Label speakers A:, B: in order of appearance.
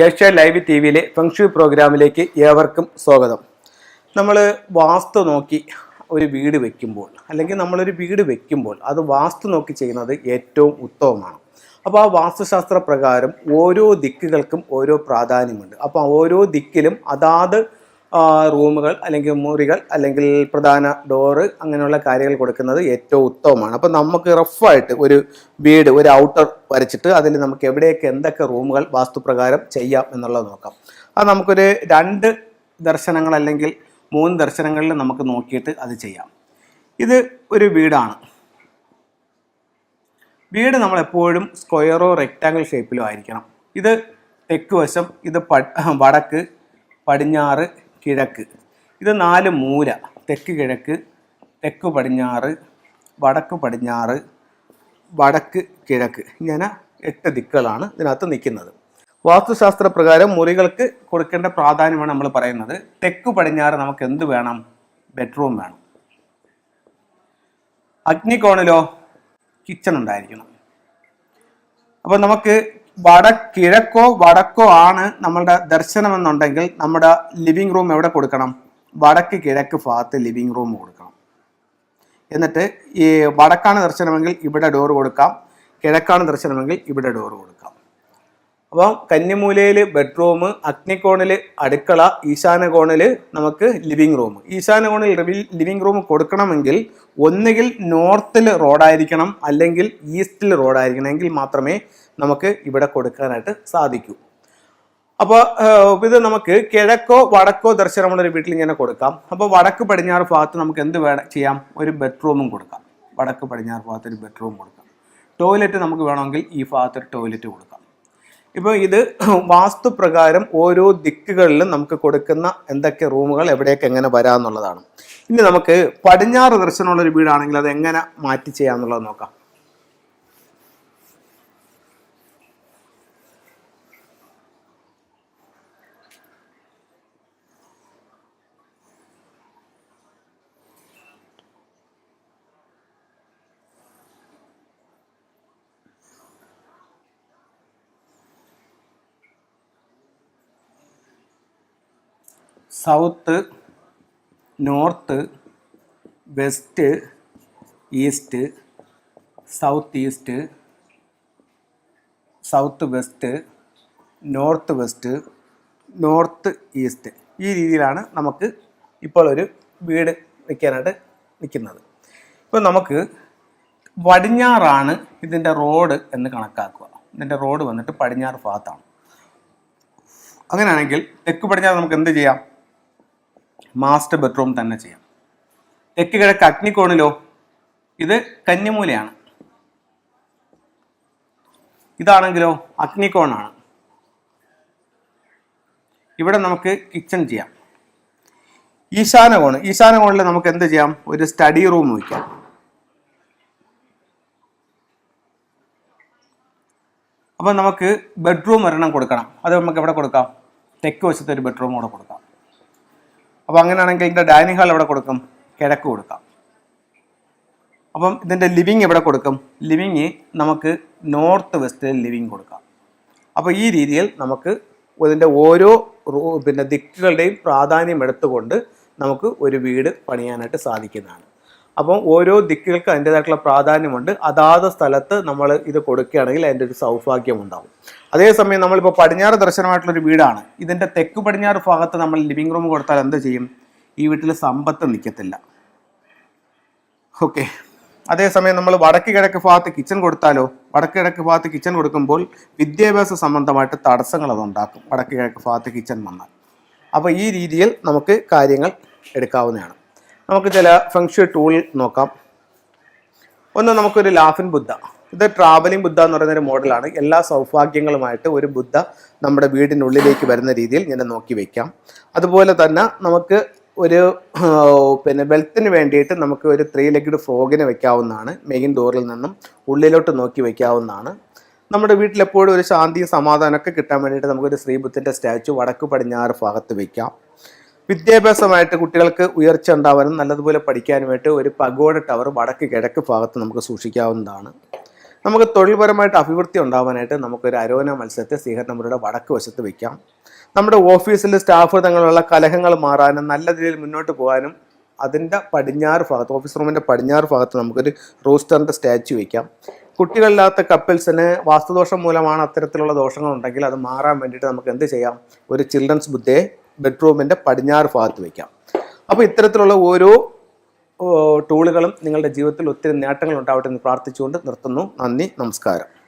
A: Asia live T വിയിലെ feng shui പ്രോഗ്രാമിലേക്ക് ഏവർക്കും സ്വാഗതം. നമ്മൾ വാസ്തു നോക്കി ഒരു വീട് വെക്കുമ്പോൾ അല്ലെങ്കിൽ നമ്മളൊരു വീട് വെക്കുമ്പോൾ അത് വാസ്തു നോക്കി ചെയ്യുന്നത് ഏറ്റവും ഉത്തമമാണ്. അപ്പോൾ ആ വാസ്തുശാസ്ത്ര പ്രകാരം ഓരോ ദിക്കുകൾക്കും ഓരോ പ്രാധാന്യമുണ്ട്. അപ്പോൾ ഓരോ ദിക്കിലും അതാത് റൂമുകൾ അല്ലെങ്കിൽ മുറികൾ അല്ലെങ്കിൽ പ്രധാന ഡോറ് അങ്ങനെയുള്ള കാര്യങ്ങൾ കൊടുക്കുന്നത് ഏറ്റവും ഉത്തമമാണ്. അപ്പോൾ നമുക്ക് റഫായിട്ട് ഒരു വീട് ഒരു ഔട്ടർ വരച്ചിട്ട് അതിൽ നമുക്ക് എവിടെയൊക്കെ എന്തൊക്കെ റൂമുകൾ വാസ്തുപ്രകാരം ചെയ്യാം എന്നുള്ളത് നോക്കാം. അത് നമുക്കൊരു 2 ദർശനങ്ങൾ അല്ലെങ്കിൽ 3 ദർശനങ്ങളിൽ നമുക്ക് നോക്കിയിട്ട് അത് ചെയ്യാം. ഇത് ഒരു വീടാണ്. വീട് നമ്മളെപ്പോഴും സ്ക്വയറോ റെക്റ്റാങ്കിൾ ഷേപ്പിലോ ആയിരിക്കണം. ഇത് തെക്ക് വശം, ഇത് വടക്ക്, പടിഞ്ഞാറ്, കിഴക്ക്. ഇത് 4 മൂല: തെക്ക് കിഴക്ക്, തെക്ക് പടിഞ്ഞാറ്, വടക്ക് പടിഞ്ഞാറ്, വടക്ക് കിഴക്ക്. ഇങ്ങനെ 8 ദിക്കുകളാണ് ഇതിനകത്ത് നിൽക്കുന്നത്. വാസ്തുശാസ്ത്ര പ്രകാരം മുറികൾക്ക് കൊടുക്കേണ്ട പ്രാധാന്യമാണ് നമ്മൾ പറയുന്നത്. തെക്ക് പടിഞ്ഞാറ് നമുക്ക് എന്ത് വേണം? ബെഡ്റൂം വേണം. അഗ്നികോണിലോ കിച്ചൺ ഉണ്ടായിരിക്കണം. അപ്പം നമുക്ക് കിഴക്കോ വടക്കോ ആണ് നമ്മളുടെ ദർശനം എന്നുണ്ടെങ്കിൽ നമ്മുടെ ലിവിങ് റൂം എവിടെ കൊടുക്കണം? വടക്ക് കിഴക്ക് ഭാഗത്ത് ലിവിങ് റൂം കൊടുക്കണം. എന്നിട്ട് ഈ വടക്കാണ് ദർശനമെങ്കിൽ ഇവിടെ ഡോറ് കൊടുക്കാം, കിഴക്കാണ് ദർശനമെങ്കിൽ ഇവിടെ ഡോറ് കൊടുക്കാം. അപ്പം കന്നിമൂലയിൽ ബെഡ്റൂം, അഗ്നികോണിൽ അടുക്കള, ഈശാന കോണിൽ നമുക്ക് ലിവിങ് റൂം. ഈശാന കോണിൽ ലിവിങ് റൂം കൊടുക്കണമെങ്കിൽ ഒന്നുകിൽ നോർത്തിൽ റോഡായിരിക്കണം അല്ലെങ്കിൽ ഈസ്റ്റിൽ റോഡായിരിക്കണം. എങ്കിൽ മാത്രമേ നമുക്ക് ഇവിടെ കൊടുക്കാനായിട്ട് സാധിക്കൂ. അപ്പോൾ ഇത് നമുക്ക് കിഴക്കോ വടക്കോ ദർശനമുള്ളൊരു വീട്ടിൽ ഇങ്ങനെ കൊടുക്കാം. അപ്പോൾ വടക്ക് പടിഞ്ഞാറ് ഭാഗത്ത് നമുക്ക് എന്ത് ചെയ്യാം? ഒരു ബെഡ്റൂമും കൊടുക്കാം. വടക്ക് പടിഞ്ഞാറ് ഭാഗത്ത് ഒരു ബെഡ്റൂം കൊടുക്കാം. ടോയ്ലറ്റ് നമുക്ക് വേണമെങ്കിൽ ഈ ഭാഗത്ത് ഒരു ടോയ്ലറ്റ് കൊടുക്കാം. ഇപ്പോൾ ഇത് വാസ്തുപ്രകാരം ഓരോ ദിക്കുകളിലും നമുക്ക് കൊടുക്കുന്ന എന്തൊക്കെ റൂമുകൾ എവിടെയൊക്കെ എങ്ങനെ വരാമെന്നുള്ളതാണ്. ഇനി നമുക്ക് പടിഞ്ഞാറ് ദർശനമുള്ളൊരു വീടാണെങ്കിൽ അത് എങ്ങനെ മാറ്റി ചെയ്യാമെന്നുള്ളത് നോക്കാം. South, north, west, east, south east, south west, north west, north east. ഈ രീതിയിലാണ് നമുക്ക് ഇപ്പോൾ ഒരു വീട് വയ്ക്കാനായിട്ട് നിൽക്കുന്നത്. ഇപ്പോൾ നമുക്ക് പടിഞ്ഞാറാണ് ഇതിൻ്റെ റോഡ് എന്ന് കണക്കാക്കുക. ഇതിൻ്റെ റോഡ് വന്നിട്ട് പടിഞ്ഞാറ് ഭാഗത്താണ്. അങ്ങനെയാണെങ്കിൽ തെക്ക് പടിഞ്ഞാറ് നമുക്ക് എന്ത് ചെയ്യാം? മാസ്റ്റർ ബെഡ്റൂം തന്നെ ചെയ്യാം. തെക്ക് കിഴക്ക് അഗ്നികോണിലോ ഇത് കന്നിമൂലയാണ്. ഇതാണെങ്കിലോ അഗ്നികോണാണ്. ഇവിടെ നമുക്ക് കിച്ചൺ ചെയ്യാം. ഈശാന കോണിൽ നമുക്ക് എന്ത് ചെയ്യാം? ഒരു സ്റ്റഡി റൂം വയ്ക്കാം. അപ്പം നമുക്ക് ബെഡ്റൂം ഒരെണ്ണം കൊടുക്കണം. അത് നമുക്ക് എവിടെ കൊടുക്കാം? തെക്ക് വശത്ത് ഒരു ബെഡ്റൂം കൂടെ കൊടുക്കാം. അപ്പോൾ അങ്ങനെയാണെങ്കിൽ ഇതിൻ്റെ ഡൈനിങ് ഹാൾ എവിടെ കൊടുക്കും? കിഴക്ക് കൊടുക്കാം. അപ്പം ഇതിൻ്റെ ലിവിങ് എവിടെ കൊടുക്കും? ലിവിങ് നമുക്ക് നോർത്ത് വെസ്റ്റിൽ ലിവിങ് കൊടുക്കാം. അപ്പോൾ ഈ രീതിയിൽ നമുക്ക് ഇതിൻ്റെ ഓരോ ദിക്കുകളുടെയും പ്രാധാന്യം എടുത്തുകൊണ്ട് നമുക്ക് ഒരു വീട് പണിയാനായിട്ട് സാധിക്കുന്നതാണ്. അപ്പം ഓരോ ദിക്കുകൾക്ക് അതിൻ്റേതായിട്ടുള്ള പ്രാധാന്യമുണ്ട്. അതാത് സ്ഥലത്ത് നമ്മൾ ഇത് കൊടുക്കുകയാണെങ്കിൽ അതിൻ്റെ ഒരു സൗഭാഗ്യം ഉണ്ടാവും. അതേസമയം നമ്മളിപ്പോൾ പടിഞ്ഞാറ് ദർശനമായിട്ടുള്ളൊരു വീടാണ്. ഇതിൻ്റെ തെക്ക് പടിഞ്ഞാറ് ഭാഗത്ത് നമ്മൾ ലിവിങ് റൂം കൊടുത്താൽ എന്ത് ചെയ്യും? ഈ വീട്ടിൽ സമ്പത്ത് നിൽക്കത്തില്ല. ഓക്കെ. അതേസമയം നമ്മൾ വടക്ക് കിഴക്ക് ഭാഗത്ത് കിച്ചൺ കൊടുത്താലോ? വടക്ക് കിഴക്ക് ഭാഗത്ത് കിച്ചൺ കൊടുക്കുമ്പോൾ വിദ്യാഭ്യാസ സംബന്ധമായിട്ട് തടസ്സങ്ങൾ അതുണ്ടാക്കും. വടക്ക് കിഴക്ക് ഭാഗത്ത് കിച്ചൺ വന്നാൽ. അപ്പോൾ ഈ രീതിയിൽ നമുക്ക് കാര്യങ്ങൾ എടുക്കാവുന്നതാണ്. നമുക്ക് ചില ഫെങ്ഷു ടൂൾ നോക്കാം. ഒന്ന്, നമുക്കൊരു ലാഫിൻ ബുദ്ധ. ഇത് ട്രാവലിംഗ് ബുദ്ധ എന്ന് പറയുന്നൊരു മോഡലാണ്. എല്ലാ സൗഭാഗ്യങ്ങളുമായിട്ട് ഒരു ബുദ്ധ നമ്മുടെ വീടിനുള്ളിലേക്ക് വരുന്ന രീതിയിൽ ഇങ്ങനെ നോക്കി വയ്ക്കാം. അതുപോലെ തന്നെ നമുക്ക് ഒരു വെൽത്തിന് വേണ്ടിയിട്ട് നമുക്ക് ഒരു 3 ലെഗ്ഡ് ഫ്രോഗിനെ വെക്കാവുന്നതാണ്. മെയിൻ ഡോറിൽ നിന്നും ഉള്ളിലോട്ട് നോക്കി വയ്ക്കാവുന്നതാണ്. നമ്മുടെ വീട്ടിലെപ്പോഴും ഒരു ശാന്തിയും സമാധാനമൊക്കെ കിട്ടാൻ വേണ്ടിയിട്ട് നമുക്കൊരു ശ്രീബുദ്ധൻ്റെ സ്റ്റാച്ചു വടക്ക് പടിഞ്ഞാറ് ഭാഗത്ത് വയ്ക്കാം. വിദ്യാഭ്യാസമായിട്ട് കുട്ടികൾക്ക് ഉയർച്ച ഉണ്ടാവാനും നല്ലതുപോലെ പഠിക്കാനുമായിട്ട് ഒരു പഗോഡ ടവർ വടക്ക് കിഴക്ക് ഭാഗത്ത് നമുക്ക് സൂക്ഷിക്കാവുന്നതാണ്. നമുക്ക് തൊഴിൽപരമായിട്ട് അഭിവൃദ്ധി ഉണ്ടാവാനായിട്ട് നമുക്കൊരു അരോന മത്സ്യത്തെ സ്വീകരണ മുറിയുടെ വടക്ക് വശത്ത് വയ്ക്കാം. നമ്മുടെ ഓഫീസിൽ സ്റ്റാഫ് തങ്ങളുള്ള കലഹങ്ങൾ മാറാനും നല്ല രീതിയിൽ മുന്നോട്ട് പോകാനും അതിൻ്റെ പടിഞ്ഞാറ് ഭാഗത്ത്, ഓഫീസ് റൂമിൻ്റെ പടിഞ്ഞാറ് ഭാഗത്ത് നമുക്കൊരു റൂസ്റ്ററിൻ്റെ സ്റ്റാച്ചു വയ്ക്കാം. കുട്ടികളില്ലാത്ത കപ്പിൾസിന് വാസ്തുദോഷം മൂലമാണ് അത്തരത്തിലുള്ള ദോഷങ്ങളുണ്ടെങ്കിൽ അത് മാറാൻ വേണ്ടിയിട്ട് നമുക്ക് എന്ത് ചെയ്യാം? ഒരു ചിൽഡ്രൻസ് ബുദ്ധയെ ബെഡ്റൂമിൻ്റെ പടിഞ്ഞാറ് ഭാഗത്ത് വയ്ക്കാം. അപ്പോൾ ഇത്തരത്തിലുള്ള ഓരോ ടൂളുകളും നിങ്ങളുടെ ജീവിതത്തിൽ ഒത്തിരി നേട്ടങ്ങൾ ഉണ്ടാവട്ടെ എന്ന് പ്രാർത്ഥിച്ചുകൊണ്ട് നിർത്തുന്നു. നന്ദി, നമസ്കാരം.